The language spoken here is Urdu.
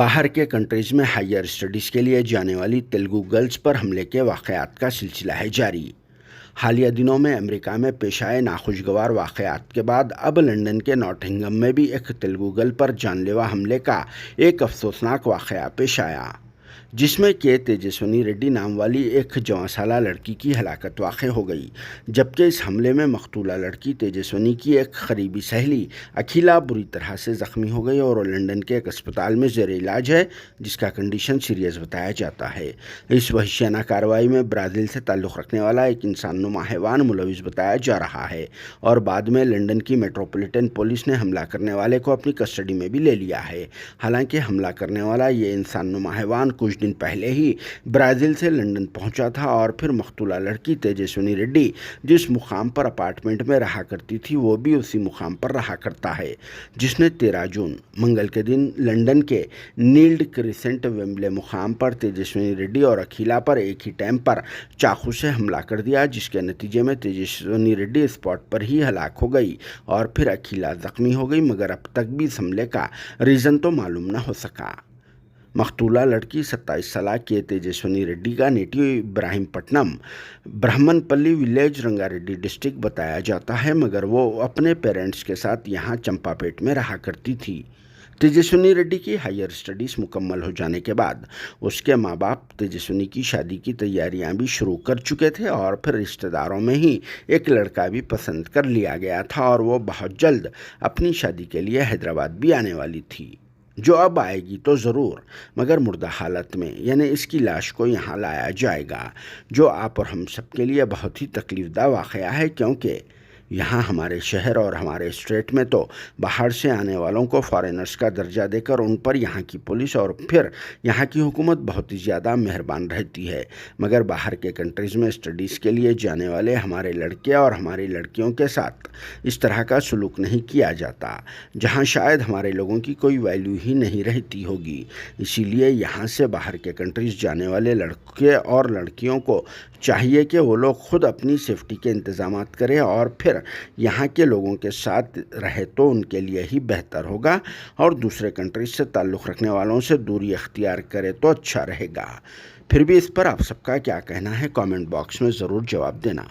باہر کے کنٹریز میں ہائیر اسٹڈیز کے لیے جانے والی تیلگو گرلز پر حملے کے واقعات کا سلسلہ ہے جاری۔ حالیہ دنوں میں امریکہ میں پیش آئے ناخوشگوار واقعات کے بعد اب لندن کے ناٹنگھم میں بھی ایک تیلگو گرل پر جان لیوا حملے کا ایک افسوسناک واقعہ پیش آیا، جس میں کہ تیجسونی ریڈی نام والی ایک 14 سالہ لڑکی کی ہلاکت واقع ہو گئی، جبکہ اس حملے میں مقتولہ لڑکی تیجسونی کی ایک قریبی سہیلی اکھیلا بری طرح سے زخمی ہو گئی اور وہ لندن کے ایک اسپتال میں زیر علاج ہے، جس کا کنڈیشن سیریس بتایا جاتا ہے۔ اس وحشیانہ کارروائی میں برازیل سے تعلق رکھنے والا ایک انسان نما حیوان ملوث بتایا جا رہا ہے اور بعد میں لندن کی میٹروپولیٹن پولیس نے حملہ کرنے والے کو اپنی کسٹڈی میں بھی لے لیا ہے۔ حالانکہ حملہ کرنے والا یہ انسان نما حیوان کچھ دن پہلے ہی برازیل سے لندن پہنچا تھا اور پھر مقتولہ لڑکی تیجسونی ریڈی جس مقام پر اپارٹمنٹ میں رہا کرتی تھی وہ بھی اسی مقام پر رہا کرتا ہے، جس نے 13 جون منگل کے دن لندن کے نیلڈ کریسنٹ ویمبلے مقام پر تیجسونی ریڈی اور اکھیلا پر ایک ہی ٹائم پر چاقو سے حملہ کر دیا، جس کے نتیجے میں تیجسونی ریڈی اسپاٹ پر ہی ہلاک ہو گئی اور پھر اکھیلا زخمی ہو گئی، مگر اب تک بھی اس حملے کا ریزن تو معلوم نہ ہو سکا۔ مقتولہ لڑکی 27 سالہ کے تیجسونی ریڈی کا نیٹو ابراہیم پٹنم برہمن پلی ولیج رنگا ریڈی ڈسٹرکٹ بتایا جاتا ہے، مگر وہ اپنے پیرنٹس کے ساتھ یہاں چمپا پیٹ میں رہا کرتی تھی۔ تیجسونی ریڈی کی ہائیر اسٹڈیز مکمل ہو جانے کے بعد اس کے ماں باپ تیجسونی کی شادی کی تیاریاں بھی شروع کر چکے تھے اور پھر رشتہ داروں میں ہی ایک لڑکا بھی پسند کر لیا گیا تھا اور وہ بہت جلد اپنی شادی کے لیے حیدرآباد بھی آنے والی تھی، جو اب آئے گی تو ضرور، مگر مردہ حالت میں، یعنی اس کی لاش کو یہاں لایا جائے گا، جو آپ اور ہم سب کے لیے بہت ہی تکلیف دہ واقعہ ہے، کیونکہ یہاں ہمارے شہر اور ہمارے اسٹیٹ میں تو باہر سے آنے والوں کو فارینرز کا درجہ دے کر ان پر یہاں کی پولیس اور پھر یہاں کی حکومت بہت ہی زیادہ مہربان رہتی ہے، مگر باہر کے کنٹریز میں اسٹڈیز کے لیے جانے والے ہمارے لڑکے اور ہماری لڑکیوں کے ساتھ اس طرح کا سلوک نہیں کیا جاتا، جہاں شاید ہمارے لوگوں کی کوئی ویلیو ہی نہیں رہتی ہوگی۔ اسی لیے یہاں سے باہر کے کنٹریز جانے والے لڑکے اور لڑکیوں کو چاہیے کہ وہ لوگ خود اپنی سیفٹی کے انتظامات کریں اور پھر یہاں کے لوگوں کے ساتھ رہے تو ان کے لیے ہی بہتر ہوگا، اور دوسرے کنٹریز سے تعلق رکھنے والوں سے دوری اختیار کرے تو اچھا رہے گا۔ پھر بھی اس پر آپ سب کا کیا کہنا ہے؟ کامنٹ باکس میں ضرور جواب دینا۔